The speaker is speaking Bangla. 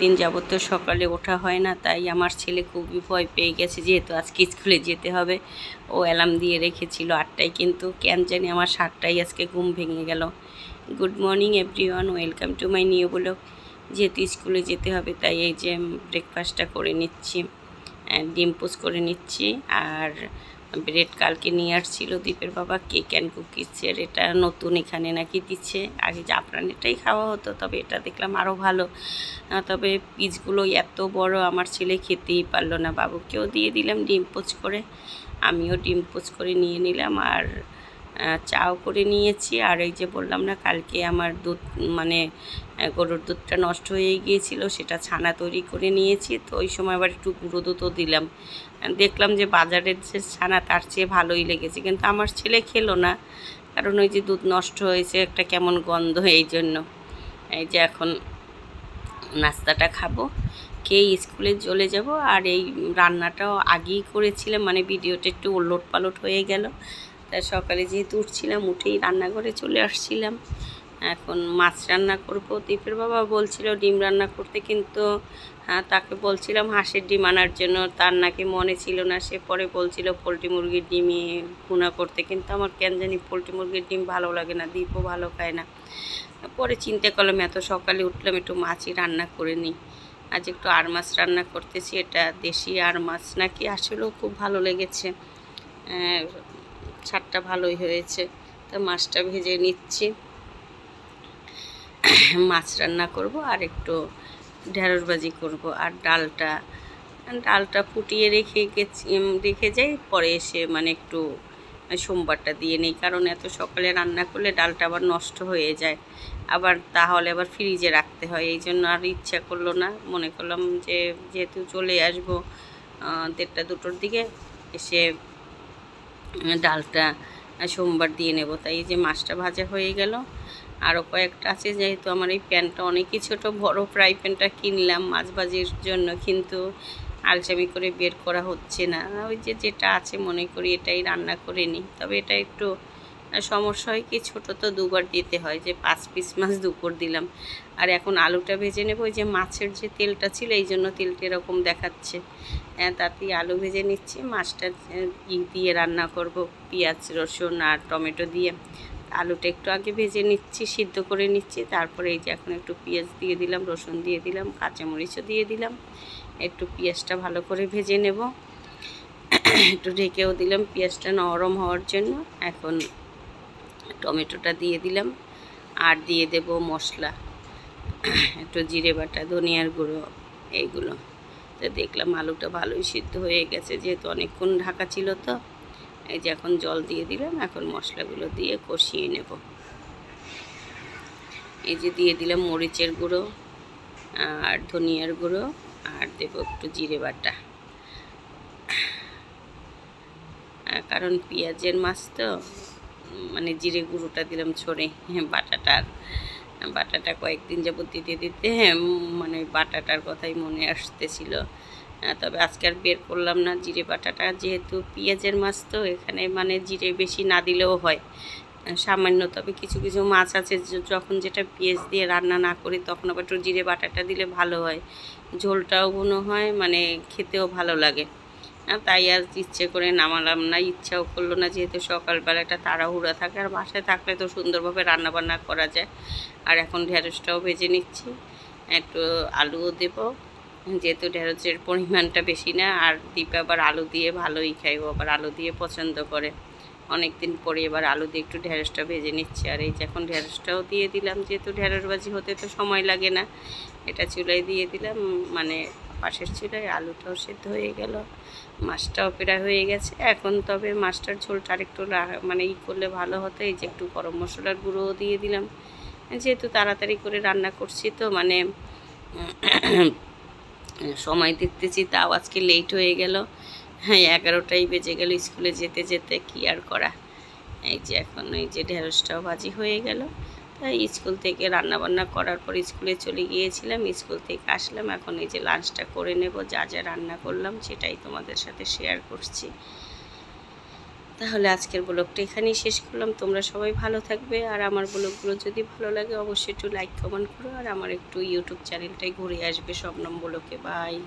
কয়েকদিন যাবত তো সকালে ওঠা হয় না, তাই আমার ছেলে খুবই ভয় পেয়ে গেছে, যেহেতু আজকে স্কুলে যেতে হবে। ও অ্যালার্ম দিয়ে রেখেছিল 8টায়, কিন্তু কেন জানি আমার 7টায় আজকে ঘুম ভেঙে গেল। Good morning everyone, welcome to my new blog. যেহেতু স্কুলে যেতে হবে তাই এই যে ব্রেকফাস্টটা করে নিচ্ছি, ডিম পোস্ট করে নিচ্ছি। আর ব্রেড কালকে নিয়ে আসছিল দীপের বাবা, কেক অ্যান্ড কুকিজের। এটা নতুন এখানে নাকি দিচ্ছে, আগে জাফরানেরটাই খাওয়া হতো, তবে এটা দেখলাম আরও ভালো। তবে পিসগুলো এত বড়, আমার ছেলে খেতেই পারলো না। বাবুকেও দিয়ে দিলাম ডিম পোস্ট করে, আমিও ডিম পোস্ট করে নিয়ে নিলাম, আর চাও করে নিয়েছি। আর এই যে বললাম না, কালকে আমার দুধ মানে গরুর দুধটা নষ্ট হয়ে গিয়েছিল, সেটা ছানা তৈরি করে নিয়েছি। তো ওই সময় আবার একটু গুঁড়ো দুধও দিলাম। দেখলাম যে বাজারের যে ছানা তার চেয়ে ভালোই লেগেছে, কিন্তু আমার ছেলে খেলো না, কারণ ওই যে দুধ নষ্ট হয়েছে, একটা কেমন গন্ধ, এই জন্য। এই যে এখন নাস্তাটা খাবো, খেয়ে স্কুলে চলে যাব। আর এই রান্নাটাও আগেই করেছিলাম, মানে ভিডিওটা একটু ওলট পালট হয়ে গেল। তাই সকালে যেহেতু উঠছিলাম, উঠেই রান্নাঘরে চলে আসছিলাম। এখন মাছ রান্না করব। দীপের বাবা বলছিল ডিম রান্না করতে, কিন্তু তাকে বলছিলাম হাঁসের ডিম আনার জন্য, তার নাকি মনে ছিল না। সে পরে বলছিল পোলট্রি মুরগির ডিমই ভুনা করতে, কিন্তু আমার কেন জানি পোলট্রি মুরগির ডিম ভালো লাগে না, দীপও ভালো খায় না। পরে চিন্তা করলাম এত সকালে উঠলাম, একটু মাছই রান্না করে নিই। আজ একটু আর মাছ রান্না করতেছি, এটা দেশি আর মাছ নাকি, আসলেও খুব ভালো লেগেছে, ছাড়টা ভালোই হয়েছে। তো মাছটা ভেজে নিচ্ছি, মাছ রান্না করব, আর একটু ঢেঁড়স ভাজি করব। আর ডালটা ফুটিয়ে রেখে যাই, পরে এসে মানে একটু সোমবারটা দিয়ে নেই, কারণ এত সকালে রান্না করলে ডালটা আবার নষ্ট হয়ে যায়, আবার তাহলে আবার ফ্রিজে রাখতে হয়। এই জন্য আর ইচ্ছা করলো না, মনে করলাম যে যেহেতু চলে আসবো 1:30 2টোর দিকে, এসে ডালটা সোমবার দিয়ে নেব। তাই এই যে মাছটা ভাজা হয়ে গেল। আরও কয়েকটা আছে, যেহেতু আমার এই প্যানটা অনেকই ছোটো, বড় ফ্রাই প্যানটা কিনলাম মাছ ভাজির জন্য, কিন্তু আলসামি করে বের করা হচ্ছে না। ওই যে যেটা আছে মনে করি এটাই রান্না করে নিই। তবে এটা একটু সমস্যা হয় কি, ছোটো তো দুবার দিতে হয়, যে 5 পিস মাছ দুপুর দিলাম। আর এখন আলুটা ভেজে নেব। ওই যে মাছের যে তেলটা ছিল, এই জন্য তেলটা এরকম দেখাচ্ছে। তাতেই আলু ভেজে নিচ্ছি, মাছটা দিয়ে রান্না করব পেঁয়াজ রসুন আর টমেটো দিয়ে। আলুটা একটু আগে ভেজে নিচ্ছি, সিদ্ধ করে নিচ্ছি। তারপরে এই যে এখন একটু পেঁয়াজ দিয়ে দিলাম, রসুন দিয়ে দিলাম, কাঁচামরিচও দিয়ে দিলাম। একটু পেঁয়াজটা ভালো করে ভেজে নেব, একটু ঢেকেও দিলাম পেঁয়াজটা নরম হওয়ার জন্য। এখন টমেটোটা দিয়ে দিলাম, আর দিয়ে দেব মশলা, একটু জিরে বাটা, ধনিয়ার গুঁড়ো, এইগুলো। তো দেখলাম আলুটা ভালোই সিদ্ধ হয়ে গেছে, যেহেতু অনেকক্ষণ ঢাকা ছিল। তো এই যে এখন জল দিয়ে দিলাম, এখন মশলাগুলো দিয়ে কষিয়ে নেব। এই যে দিয়ে দিলাম মরিচের গুঁড়ো আর ধনিয়ার গুঁড়ো, আর দেব একটু জিরে বাটা, কারণ পেঁয়াজের মাছ তো মানে জিরে গুঁড়োটা দিলাম ছড়ে। বাটাটা কয়েকদিন যাবত দিতে মানে বাটাটার কথাই মনে আসতেছিল। তবে আজকে আর বের করলাম না জিরে বাটাটা, যেহেতু পেঁয়াজের মাছ তো এখানে মানে জিরে বেশি না দিলেও হয় সামান্য। তবে কিছু কিছু মাছ আছে যখন যেটা পেঁয়াজ দিয়ে রান্না না করি, তখন আবার একটু জিরে বাটাটা দিলে ভালো হয়, ঝোলটাও গুণ হয়, মানে খেতেও ভালো লাগে। তাই আর ইচ্ছে করে নামালাম না, ইচ্ছাও করলো না, যেহেতু সকালবেলাটা তাড়াহুড়া থাকে, আর বাসায় থাকলে তো সুন্দরভাবে রান্নাবান্না করা যায়। আর এখন ঢেঁড়সটাও ভেজে নিচ্ছি, একটু আলুও দেব, যেহেতু ঢেঁড়সের পরিমাণটা বেশি না। আর দীপা আবার আলু দিয়ে ভালোই খাই, ও আবার আলু দিয়ে পছন্দ করে। অনেক দিন পরে এবার আলু দিয়ে একটু ঢেঁড়সটা ভেজে নিচ্ছি। আর এই যে এখন ঢেঁড়সটাও দিয়ে দিলাম, যেহেতু ঢেঁড়স ভাজি হতে তো সময় লাগে না, এটা চুলায় দিয়ে দিলাম, মানে পাশের চুলায়। আলুটাও সেদ্ধ হয়ে গেল, মাছটাও প্রায় হয়ে গেছে। এখন তবে মাছটার ঝোলটা আরেকটু মানে করলে ভালো হতো। এই যে একটু গরম মশলার গুঁড়োও দিয়ে দিলাম, যেহেতু তাড়াতাড়ি করে রান্না করছি, তো মানে সময় দেখতেছি, তাও আজকে লেট হয়ে গেল। 11টাই বেজে গেল স্কুলে যেতে যেতে, কি আর করা। এই যে এখন এই যে ঢেঁড়সটাও ভাজি হয়ে গেল। তাই স্কুল থেকে রান্নাবান্না করার পর স্কুলে চলে গিয়েছিলাম, স্কুল থেকে আসলাম, এখন এই যে লাঞ্চটা করে নেব। যা যা রান্না করলাম সেটাই তোমাদের সাথে শেয়ার করছি। তাহলে আজকের ব্লগটা এখানেই শেষ করলাম। তোমরা সবাই ভালো থাকবে, আর আমার ব্লগগুলো যদি ভালো লাগে অবশ্যই একটু লাইক কমেন্ট করো, আর আমার একটু ইউটিউব চ্যানেলটাই ঘুরে আসবে শবনম ব্লগে। বাই।